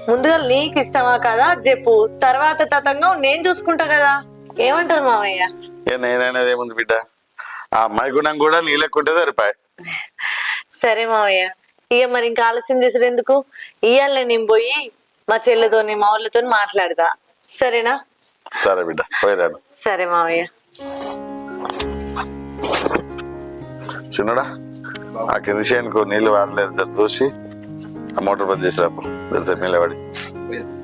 ముందుగా నీకు ఇష్టమా కాదా చెప్పు, తర్వాత తతంగా నేను చూసుకుంటా కదా. ఏమంటారు మావయ్య? నేననేది ఏముంది బిడ్డ, ఆ అమ్మాయి గుణం కూడా నీ లెక్కుంటే సరిపాయి. సరే మావయ్య, ఇక మరి ఇంకా ఆలస్యం చేసుడు ఎందుకు, ఇయ్యాలే నేను పోయి మా చెల్లెతోని మా ఊళ్ళతో మాట్లాడదా, సరేనా? సరే బిడ్డ, పోయిరాను. సరే మావయ్య. చిన్నడా, ఆ కింది చేనుకు నీళ్ళు వారలేదు, జర చూసి ఆ మోటార్ బంద్ చేసి రాపు, వెళ్తారు నిలబడి.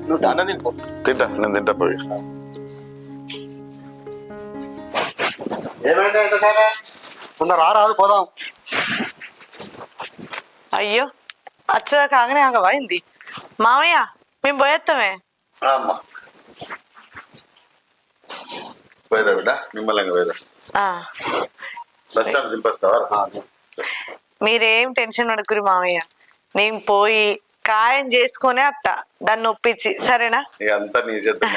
నువ్వు దాన్ని తింపో. తింటా, నేను తింటా పోయి. ఏమైంది ఎంతసేపే? రాదు పోదాం. అయ్యో, వచ్చేదా కాగానే ఆగవైంది. మావయ్య మేము పోయేస్తామే. పోయిరా బిడ్డ, నిమ్మలంగా పోయిరా. బస్ స్టాండ్ దింపేస్తావా? మీరేం టెన్షన్ పడకురి మావయ్య, నేను పోయి ఖాయం చేసుకునే అత్త, దాన్ని ఒప్పించి, సరేనా? ఇక అంతా నీ చేద్దాం.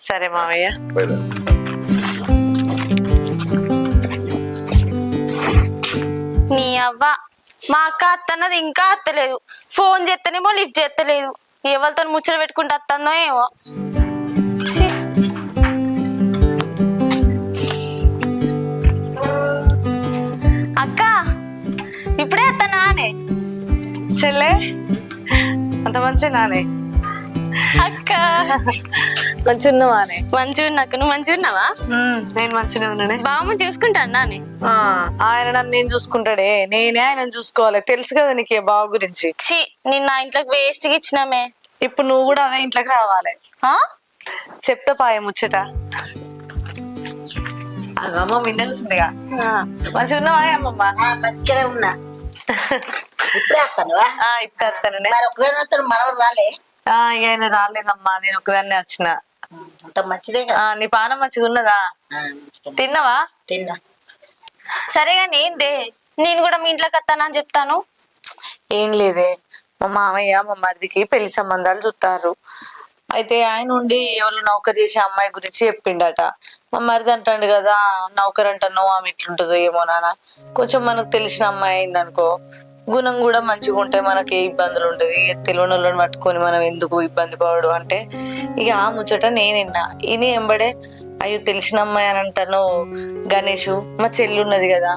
సరే మావయ్య. పోయిరా. నీ అవ్వ, మా అక్క అత్తన్నది ఇంకా అత్తలేదు. ఫోన్ చేస్తేనేమో లిఫ్ట్ చేస్తలేదు. ఎవరితో ముచ్చట పెట్టుకుంటే అత్తందో ఏమో. ఛీ. అక్క ఇప్పుడే అత్తనానే. చెల్లె అంత మంచి నానే. అక్క మంచి ఉన్నావానే? మంచిగా ఉన్నా అక్క, నువ్వు మంచిగా ఉన్నావా? నేను మంచిగా ఉన్నానే. బామ్మ చూసుకుంటాను నానే. ఆయన నన్ను నేను చూసుకుంటాడే, నేనే ఆయన చూసుకోవాలి. తెలుసు కదా నీకు బావ గురించి. ఛీ, నిన్న ఇంట్లోకి వేస్ట్ గా ఇచ్చినామే. ఇప్పుడు నువ్వు కూడా అదే ఇంట్లోకి రావాలి. చెప్తా పాయ ముచ్చట. అమ్మమ్మ విన్నలుస్తుందిగా. మంచిగా ఉన్నావా అమ్మమ్మ? మంచిగానే ఉన్నా. ఇప్పుడే వస్తానువా? ఇప్పుడు వస్తాను. మరి ఒకదాని వస్తాను, మనవరు రాలే? ఇక ఆయన రాలేదమ్మా, నేను ఒకదాన్నే వచ్చిన. అంత మంచిదే కదా. నీ పానం మంచిగా ఉన్నదా? తిన్నావా? తిన్నా. సరేగా ఏందే, నేను కూడా మీ ఇంట్లోకి వస్తానని చెప్తాను. ఏం లేదే, మా మామయ్య మా మరిదికి పెళ్లి సంబంధాలు చూస్తారు. అయితే ఆయన ఉండి ఎవరు నౌకరు చేసే అమ్మాయి గురించి చెప్పిండట. మా మరిది అంటాడు కదా, నౌకరు అంటున్నావు ఆమె ఎట్లుంటుందో ఏమో నాన్న, కొంచెం మనకు తెలిసిన అమ్మాయి అయిందనుకో, గుణం కూడా మంచిగా ఉంటే మనకి ఏ ఇబ్బందులు ఉంటది, తెలియని వాళ్ళని పట్టుకొని మనం ఎందుకు ఇబ్బంది పడడు అంటే ఇక ఆ ముచ్చట నేను విన్నా. ఈయన ఎంబడే అయ్యో తెలిసిన అమ్మాయి అని అంటాను గణేష్, మా చెల్లి ఉన్నది కదా,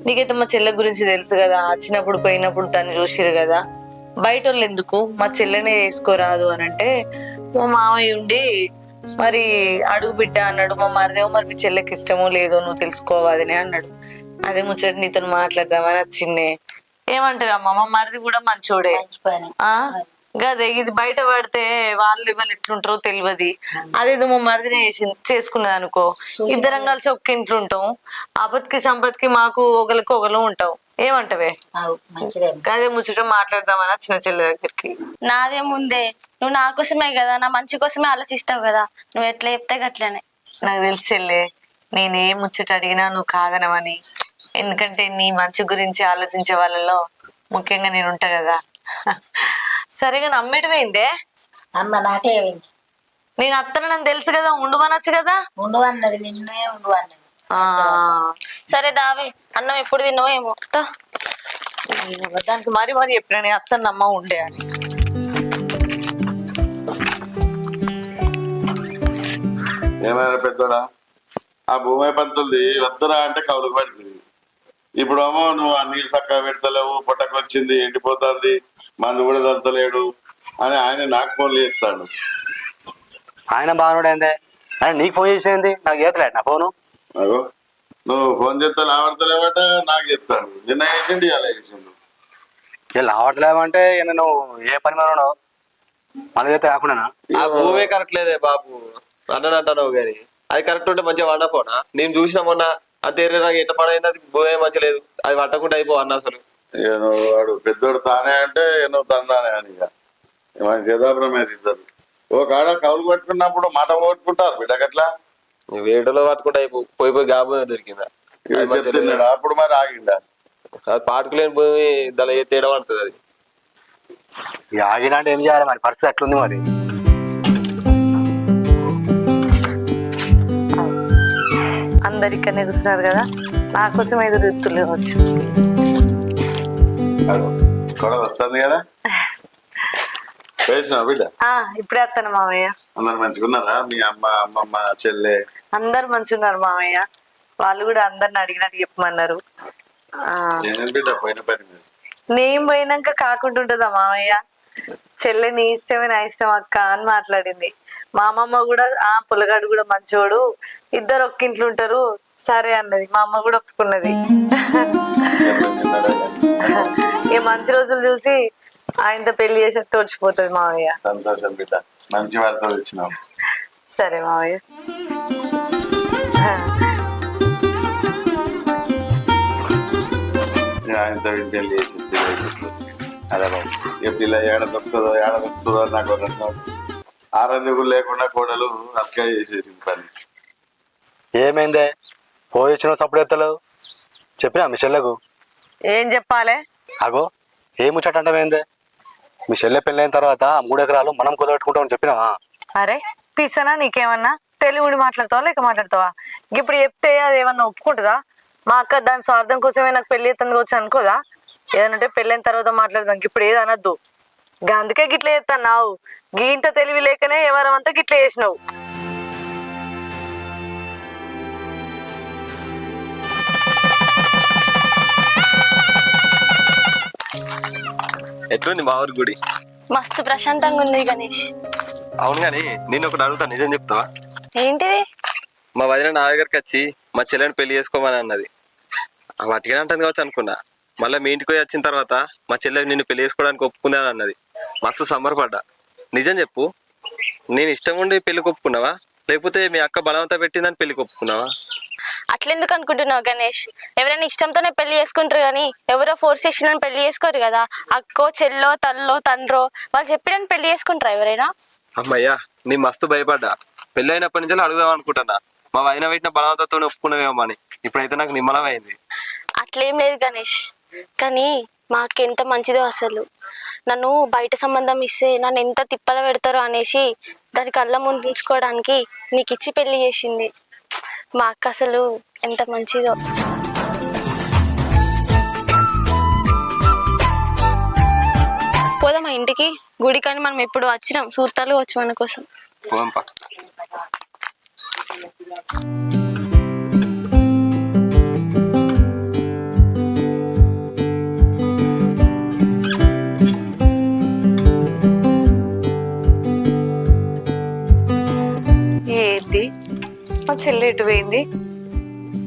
నీకైతే మా చెల్లె గురించి తెలుసు కదా, వచ్చినప్పుడు పోయినప్పుడు దాన్ని చూసిరు కదా, బయట వాళ్ళు ఎందుకు మా చెల్లెనే వేసుకోరాదు అని అంటే మా మామయ్య ఉండి మరి అడుగు బిడ్డ అన్నాడు. మా మరిదేమో మరి మీ చెల్లెకి ఇష్టమో లేదో నువ్వు తెలుసుకోవాలని అన్నాడు. అదే ముచ్చట నీతో మాట్లాడదామని వచ్చిండే. ఏమంటావు అమ్మ, మా మరిది కూడా మంచోడే. మంచి పని. ఆ గదే, ఇది బయట పడితే వాళ్ళు ఇవాళ ఎట్లుంటారో తెలియదు. అదేదో మా మరిదినే చేసుకున్నది అనుకో, ఇద్దరం కలిసి ఒక్క ఇంట్లో ఉంటాం, ఆపత్కి సంపత్కి మాకు ఒకరికి ఒకరు ఉంటాం. ఏమంటవే? అవు, మంచిదే. అదే ముచ్చట మాట్లాడదామని చిన్న చెల్లె దగ్గరికి. నాదే ముందే, నువ్వు నా కోసమే కదా, నా మంచి కోసమే ఆలోచిస్తావు కదా, నువ్వు ఎట్లా చెప్తే గట్లనే. నాకు తెలుసు చెల్లె, నేనే ముచ్చట అడిగినా నువ్వు కాదనవని. ఎందుకంటే నీ మంచి గురించి ఆలోచించే వాళ్ళలో ముఖ్యంగా నేను ఉంటా కదా. సరిగా నమ్మేటమైందే. అమ్మ నాకే ఏమైంది? నేను అత్తను నన్ను తెలుసు కదా, ఉండుమనొచ్చు కదా. ఉండు అన్నది, నిన్నే ఉండు అన్నది. ఆ సరే దావే, అన్నం ఎప్పుడు తిన్నావో ఏమో. తా. దానికి మరి మరి ఎప్పుడైనా నేను అత్తను నమ్మ ఉండే అని. ఏమైనా పెద్దోడా, ఆ భూమి పంతులది వద్దరా అంటే కౌలుకు పడుతుంది. ఇప్పుడు ఏమో నువ్వు ఆ నీళ్ళు చక్కగా పెడతలేవు, పొట్టకొచ్చింది ఎండిపోతుంది, మందు కూడా తడతలేడు అని ఆయన నాకు ఫోన్లు చేస్తాడు. ఆయన బాగున్నాడేందే, ఆయన నీకు ఫోన్ చేసేది, నాకు చేతలేడు నా ఫోను. అగో నువ్వు ఫోన్ చేస్తా లావడతలేవట, నాకు చెప్తాడు. నిన్న వేసిండు ఇలా వేసిండు. ఇలా రావట్లేమంటే నేను ఏ పని మీద ఉన్నావు మన చేస్తే కాకుండా. ఆ భూమే కరెక్ట్ లేదే బాబు, అన్నని అంటావు కానీ అది కరెక్ట్ ఉంటే మంచిగా వండపోనా. నేను చూసిన మొన్న అది తెర్రెరాగా ఎట్ట పడైంది, అది భూమే మంచి లేదు, అది పట్టకుండా అయిపో అన్న అసలు. ఇక నువ్వు వాడు పెద్దోడు తానే అంటే నువ్వు తందానే అని ఇక మన చేదాపురం మీద ఇద్దరు ఓ కాడ కౌలు పట్టుకున్నప్పుడు మాట కొట్టుకుంటారు బిడ్డకట్లా. వేటలో పట్టుకుంటే అయిపో, పోయి పోయి గాబు దొరికిందా చెప్తున్నాడు అప్పుడు మరి ఆగిండా. అది పాటుకులేని భూమి దాని ఏ తేడా పడుతుంది. అది ఇక ఆగినా అంటే ఏం చేయాలి మరి, పరిస్థితి అట్లుంది మరి. అందరు ఇక్కడనే కూర్చున్నారు కదా, నా కోసం ఎదురు ఎత్తులు వచ్చు. కూడా వస్తుంది కదా, వేసినావు బిడ్డ. ఇప్పుడే వస్తాను మామయ్య. అందరు మంచిగున్నారా? మీ అమ్మ అమ్మమ్మ చెల్లె అందరు మంచిగా ఉన్నారు మామయ్య, వాళ్ళు కూడా అందరిని అడిగినట్టు చెప్పమన్నారు. ఏం బిడ్డ పోయిన పని మీద నేను పోయినాక కాకుంటుంటదా మామయ్య, చెల్లె నీ ఇష్టమే నా ఇష్టం అక్క అని మాట్లాడింది. మా అమ్మమ్మ కూడా ఆ పుల్లగాడు కూడా మంచోడు, ఇద్దరు ఒక్క ఇంట్లో ఉంటారు సరే అన్నది. మా అమ్మ కూడా ఒప్పుకున్నది. ఈ మంచి రోజులు చూసి ఆయనతో పెళ్లి చేసి తోచిపోతుంది మామయ్య. సంతోషం బిడ్డ, మంచి వార్త వచ్చినావు. సరే మామయ్య. ఆయనతో ఇంటి చేసి అదే బాబు, ఇక పిల్ల ఏడ దొరుకుతుందో నాకు ఆరందుకు లేకుండా కోడలు అక్క చేసేసి పని. ఏమైందే పోయి వచ్చిన సప్పుడు ఎత్తలేవు, చెప్పినా మీ చెల్లెకు? ఏం చెప్పాలి? అగో ఏ ముచ్చట అంటమేందే, మీ చెల్లె పెళ్ళైన తర్వాత 3 ఎకరాలు మనం కుదబెట్టుకుంటామని చెప్పినావా? అరే పిసనా, నీకేమన్నా తెలుగుడి మాట్లాడతావా లేక మాట్లాడతావా? ఇప్పుడు చెప్తే అది ఏమన్నా ఒప్పుకుంటుందా? మా అక్క దాని స్వార్థం కోసమే నాకు పెళ్లి ఎత్తందుకు వచ్చి అనుకోదా? ఏదనంటే పెళ్ళైన తర్వాత మాట్లాడదాం, ఇప్పుడు ఏది అనద్దు. అందుకే గిట్ల చేస్తున్నావు, గీంత తెలివి లేకనే ఎవరమంతా గిట్ల చేసినావు. ఎట్లుంది మా ఊరి గుడి? మస్తు ప్రశాంతంగా ఉంది గణేష్. అవును కానీ నేను ఒకటి అడుగుతా, నిజం చెప్తావా? ఏంటిది? మా వదిన నా దగ్గరికి వచ్చి మా చెల్లెని పెళ్లి చేసుకోమని అన్నది. వాటికి అంటుంది కావచ్చు అనుకున్నా. మళ్ళీ మీ ఇంటికి పోయి వచ్చిన తర్వాత మా చెల్లె నిన్ను పెళ్లి చేసుకోవడానికి ఒప్పుకుందా అని అన్నది. మస్తు సంబరపడ్డా. నిజం చెప్పు, నేను ఇష్టం ఉండి పెళ్లి ఒప్పుకున్నావా లేకపోతే మీ అక్క బలవంతా పెట్టిందని పెళ్లి ఒప్పుకున్నావా? అట్లెందుకు అనుకుంటున్నావు గణేష్? ఎవరైనా ఇష్టంతోనే పెళ్లి చేసుకుంటారు కానీ ఎవరో ఫోర్స్ చేసిన పెళ్లి చేసుకోరు కదా. అక్కో చెల్లో తల్లో తండ్రో వాళ్ళు చెప్పిన పెళ్లి చేసుకుంటారా ఎవరైనా? అమ్మయ్యా, నీ మస్తు భయపడ్డా. పెళ్లి అయినప్పటి నుంచి అడుగుదాం అనుకుంటున్నా, మా వదిన పెట్టిన బలవంతంతో ఒప్పుకున్నావేమో అని. ఇప్పుడైతే నాకు నిమ్మలం అయింది. అట్లేం లేదు గణేష్, కానీ మా అక్క ఎంత మంచిదో అసలు. నన్ను బయట సంబంధం ఇస్తే నన్ను ఎంత తిప్పల పెడతారో అనేసి దాని కళ్ళ ముందు ఉంచుకోవడానికి నీకు ఇచ్చి పెళ్లి చేసింది. మా అక్క అసలు ఎంత మంచిదో. పోదామా ఇంటికి? గుడి కానీ మనం ఎప్పుడు వచ్చినాం, సూత్తాలు వచ్చి మన కోసం. పోదాంపా. ఏంది మా చెల్లి ఎటు పోయింది?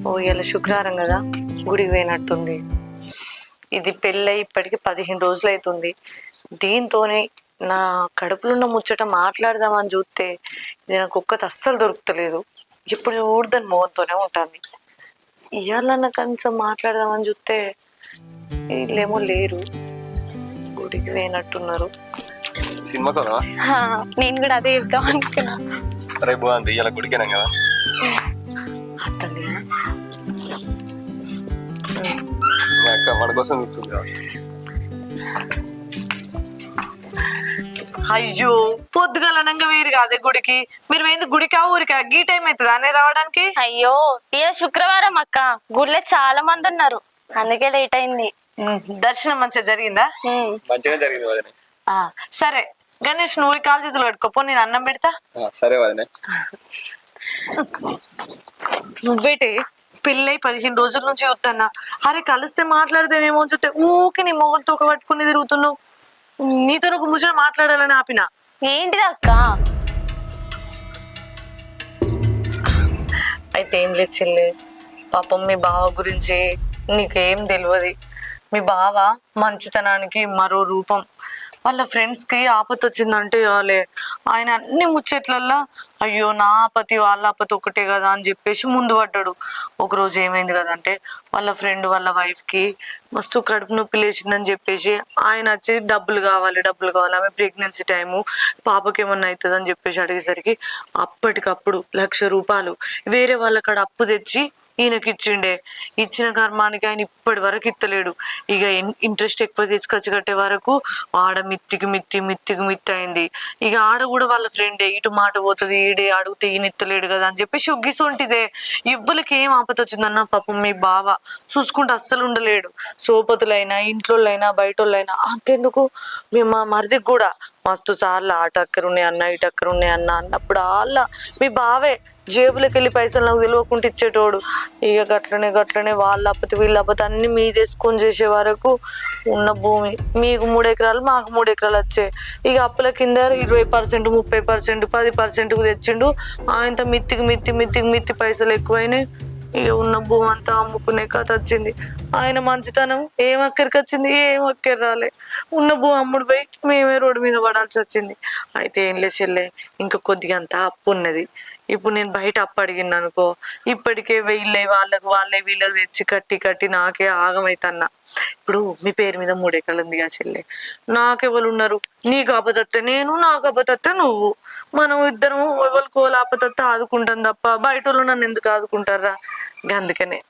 ఓ ఇలా శుక్రవారం కదా, గుడికి పోయినట్టుంది. ఇది పెళ్ళై ఇప్పటికి 15 రోజులు అవుతుంది. దీంతోనే నా కడుపులో ఉన్న ముచ్చట మాట్లాడదామని చూస్తే ఇది నాకు ఒక్కటి అస్సలు దొరుకుతలేదు. ఇప్పుడు ఊర్దని మోహన్తోనే ఉంటుంది. ఇవాళ కనీసం మాట్లాడదామని చూస్తే వీళ్ళేమో లేరు, గుడికి పోయినట్టున్నారు. సినిమా కదా, నేను కూడా అదే చెప్తాం అనుకున్నా. రేపు బాగుంది, ఇలా గుడికేనాం కదా. అట్టది మీ అక్క మన కోసం చూస్తుంది కదా. అయ్యో పొద్దుగలనంగా వేరు కాదే గుడికి. మీరు పోయింది గుడికా ఊరికా? గీ టైం అవుతుంది అనే రావడానికి. అయ్యో ఇక శుక్రవారం అక్క, గుళ్ళే చాలా మంది ఉన్నారు, అందుకే లేట్ అయింది. దర్శనం మంచిగా జరిగిందా? మంచిగా జరిగింది వదిన. సరే గణేష్, నువ్వు కాలు చేతులు కట్టుకోపో, నేను అన్నం పెడతా. సరే వదిన. నువ్వేటి పెళ్ళై 15 రోజుల నుంచి చూస్తున్నా. అరే కలిస్తే మాట్లాడదేమేమో అని చూస్తే ఊకి నీ మొగలు తోక పట్టుకుని తిరుగుతున్నావు. నీతో ఒక ముచ్చట మాట్లాడాలని ఆపిన. ఏంటిది అక్క? అయితే ఏం లేదు చెల్లి, పాపం మీ బావ గురించి నీకేం తెలియదు. మీ బావ మంచితనానికి మరో రూపం. వాళ్ళ ఫ్రెండ్స్ కి ఆపత్తి వచ్చిందంటే చాలే ఆయన అన్ని ముచ్చట్లల్లో అయ్యో నా ఆపతి వాళ్ళ ఆపతి ఒకటే కదా అని చెప్పేసి ముందు పడ్డాడు. ఒకరోజు ఏమైంది కదంటే వాళ్ళ ఫ్రెండ్ వాళ్ళ వైఫ్ కి మస్తు కడుపు నొప్పి లేచిందని చెప్పేసి ఆయన వచ్చి డబ్బులు కావాలి ఆమె ప్రెగ్నెన్సీ టైము, పాపకి ఏమన్నా అవుతుంది అని చెప్పేసి అడిగేసరికి అప్పటికప్పుడు 1,00,000 రూపాయలు వేరే వాళ్ళ కాడ అప్పు తెచ్చి ఈయనకి ఇచ్చిండే. ఇచ్చిన కర్మానికి ఆయన ఇప్పటి వరకు ఇత్తలేడు. ఇక ఇంట్రెస్ట్ ఎక్కువ తీసుకొచ్చి కట్టే వరకు ఆడ మిత్తికి అయింది. ఇక ఆడ కూడా వాళ్ళ ఫ్రెండే ఇటు మాట పోతుంది, ఈడే అడిగితే ఈయన ఇత్తలేడు కదా అని చెప్పి శుగ్గిసొంటిదే. ఇవ్వలకి ఏం ఆపత వచ్చిందన్న పాపం మీ బావ చూసుకుంటూ అస్సలు ఉండలేడు. సోపతులైనా ఇంట్లోళ్ళైనా బయటోళ్ళైనా అంతెందుకు మా మరిదికి కూడా మస్తు సార్లు ఆ టక్కరు ఉన్నాయి అన్న ఈ టక్కరు ఉన్నాయి అన్న అన్నప్పుడు వాళ్ళ మీ బావే జేబులోకి వెళ్ళి పైసలు నాకు తెలియకుండా ఇచ్చేటోడు. ఇక గట్లనే వాళ్ళ అప్పతి వీళ్ళ అప్పతి అన్ని మీదేసుకొని చేసే వరకు ఉన్న భూమి మీకు 3 ఎకరాలు మాకు 3 ఎకరాలు వచ్చాయి. ఇక అప్పుల కింద 20%, 30%, 10% తెచ్చిండు. ఆయనతో మిత్తికి పైసలు ఎక్కువైనాయి. ఇక ఉన్న భూమి అంతా అమ్ముకునే కథ వచ్చింది. ఆయన మంచితనం ఏం అక్కడికి వచ్చింది, ఏం అక్కర రాలే. ఉన్న భూమి అమ్ముడు పోయి మేమే రోడ్డు మీద పడాల్సి వచ్చింది. అయితే ఏం లే చెల్లె, ఇంకా కొద్దిగా అంతా అప్పు ఉన్నది. ఇప్పుడు నేను బయట అప్పు అడిగిన అనుకో, ఇప్పటికే వాళ్ళే వీళ్ళకి తెచ్చి కట్టి నాకే ఆగమైతన్నా. ఇప్పుడు మీ పేరు మీద 3 ఎకరాలు ఉంది కదా చెల్లె, నాకెవరు ఉన్నారు? నీకు ఆపదత్తే నేను, నాకు ఆపదత్తే నువ్వు. మనం ఇద్దరం ఎవరికి ఆపదత్తే ఆదుకుంటాం తప్ప బయట వాళ్ళు నన్ను ఎందుకు ఆదుకుంటారా? అందుకనే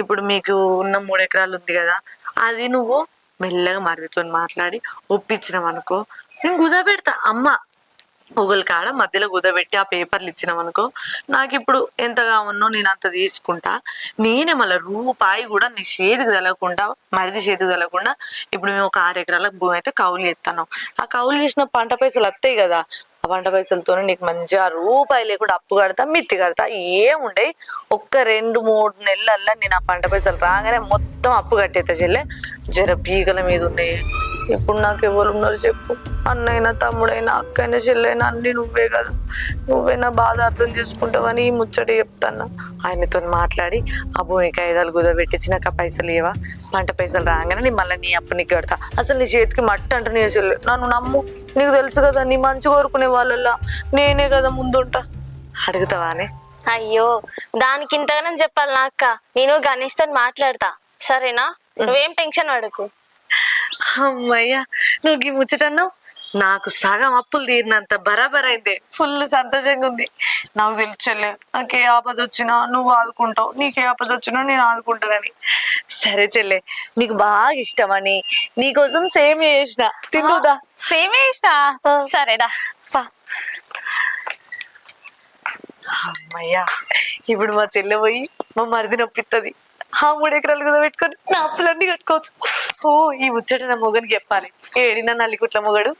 ఇప్పుడు మీకు ఉన్న 3 ఎకరాలు ఉంది కదా, అది నువ్వు మెల్లగా మరిదితో మాట్లాడి ఒప్పించినాం అనుకో, నేను కుదపెడతా. అమ్మ ఒకళ్ళ కాడ మధ్యలో కుదబెట్టి ఆ పేపర్లు ఇచ్చినాం అనుకో, నాకు ఇప్పుడు ఎంత కావన్నో నేను అంత తీసుకుంటా. నేనే మళ్ళీ రూపాయి కూడా నీ చేతికి తెలవకుండా, మరిది చేతికి తెలవకుండా ఇప్పుడు మేము ఒక 6 ఎకరాల భూమి అయితే కౌలు చేస్తాను. ఆ కౌలు చేసిన పంట పైసలు వస్తాయి కదా, ఆ పంట పైసలతోనే నీకు మంచిగా రూపాయి లేకుండా అప్పు కడతా, మిత్తి కడతా. ఏముండే ఒక్క 2-3 నెలలల్లా నేను ఆ పంట పైసలు రాగానే మొత్తం అప్పు కట్టేస్తా చెల్లె. జర బీగల మీద ఉన్నాయి. ఇప్పుడు నాకు ఎవరు ఉన్నారు చెప్పు? అన్నైనా తమ్ముడైనా అక్కైనా చెల్లైనా అన్ని నువ్వే కదా. నువ్వే నా బాధ అర్థం చేసుకుంటావని ఈ ముచ్చట చెప్తాను. ఆయనతో మాట్లాడి ఆ భూమికి 5 ఆలు కుదబెట్టించి నాకు ఆ పైసలు ఇవ్వా, పంట పైసలు రాగానే నీ మళ్ళీ నీ అప్పు నీకు కడతా. అసలు నీ చేతికి మట్టి అంటే నీ చెల్లె, నన్ను నమ్ము. నీకు తెలుసు కదా నీ మంచి కోరుకునే వాళ్ళలా నేనే కదా ముందుంటా. అడుగుతావానే? అయ్యో దానికి ఇంతగానో చెప్పాలి అక్క. నేను గణేష్ తో మాట్లాడతా, సరేనా? నువ్వేం టెన్షన్ పడకు. అమ్మయ్యా, నువ్వు ఈ ముచ్చటన్నావు. నాకు సగం అప్పులు తీరినంత బరాబర్ అయింది. ఫుల్ సంతోషంగా ఉంది. నాకు తెలుసు చెల్లె, నాకు ఏ ఆపద వచ్చినా నువ్వు ఆదుకుంటావు, నీకే ఆపద వచ్చినా నేను ఆదుకుంటానని. సరే చెల్లె, నీకు బాగా ఇష్టమని నీకోసం సేమ్ చేసిన, తిందుదా? సేమే ఇష్ట. సరేదా. పా. అమ్మయ్యా, ఇప్పుడు మా చెల్లె పోయి మా మరిది నొప్పిస్తుంది. ఆ 3 ఎకరాలు కదా పెట్టుకొని నా అప్పులన్నీ కట్టుకోవచ్చు. ఓ, ఈ ముచ్చట నా మొగనికి చెప్పాలి. ఏడినా నల్లికుట్ల మొగడు.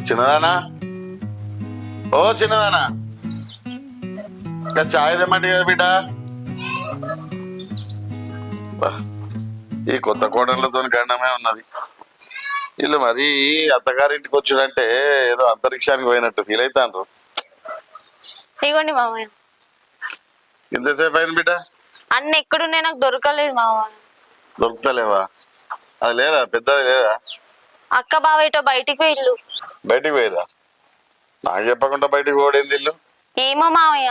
చిన్నదానా, ఓ చిన్నదానా, ఇంకా చాయ్ తెమ్మంటే కదా బిడ్డ. బా, ఈ కొత్త కోడళ్ళతో గండమే ఉన్నది. వీళ్ళు మరీ అత్తగారింటికి వచ్చాడంటే ఏదో అంతరిక్షానికి పోయినట్టు ఫీల్ అవుతాండ్రు. ఇగోండి మామయ్య. ఇంతసేపు అయింది బిడ్డ? అన్న ఎక్కడున్నాయి నాకు దొరకలేదు మామయ్య. దొరుకుతలేవా? అది లేదా, పెద్దది లేదా? అక్క బావేటో బయటికి ఇల్లు. బయటికి పోయిరా? నాకు చెప్పకుండా బయటికి పోడేంది ఇల్లు? ఏమో మామయ్య,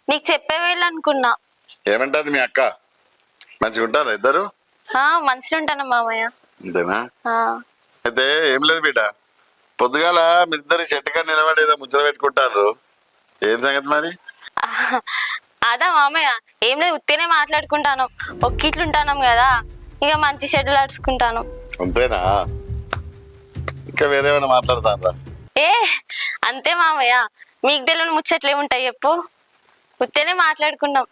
నీకు చెప్పే వెళ్ళనుకున్నా. ఏమంటది మీ అక్క? మంచిగా ఉంటారా ఇద్దరు? మంచిగా ఉంటాను మామయ్య. అంతేనా? ఆ. అయితే ఏం లేదు బిడ్డ, పొద్దుగాల మీ ఇద్దరు చెట్టుగా నిలబడి ఏదో ముచ్చట పెట్టుకుంటారు. ఏం సంగతి మరి? అదా మామయ్య, ఏం లేదు, ఉత్తేనే మాట్లాడుకుంటాను. ఒక్కిట్లుంటాను కదా, ఇక మంచి షెడ్యూల్ ఆడుచుకుంటాను. అంతేనా? ఇంకా వేరేమైనా మాట్లాడతారా? ఏ అంతే మామయ్య, మీకు తెలియని ముచ్చట్లు ఏముంటాయి చెప్పు, ఉత్తేనే మాట్లాడుకున్నాం.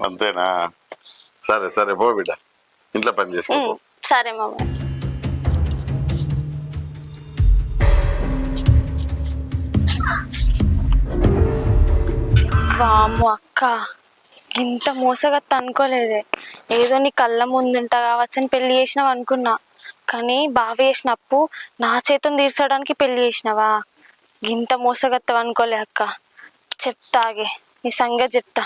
అంతేనా? సరే సరే, పో బిడ్డ, ఇంట్లో పని చేసుకో. సరే మామయ్య. వామ్మో అక్క, ఇంత మోసగత్త అనుకోలేదే. ఏదో నీ కళ్ళ ముందుంటా కావచ్చని పెళ్లి చేసినావు అనుకున్నా, కానీ బావ చేసిన అప్పు నా చేతుని తీర్చడానికి పెళ్లి చేసినావా? ఇంత మోసగత్తావు అనుకోలే అక్క. చెప్తాగే నీ సంగతి చెప్తా.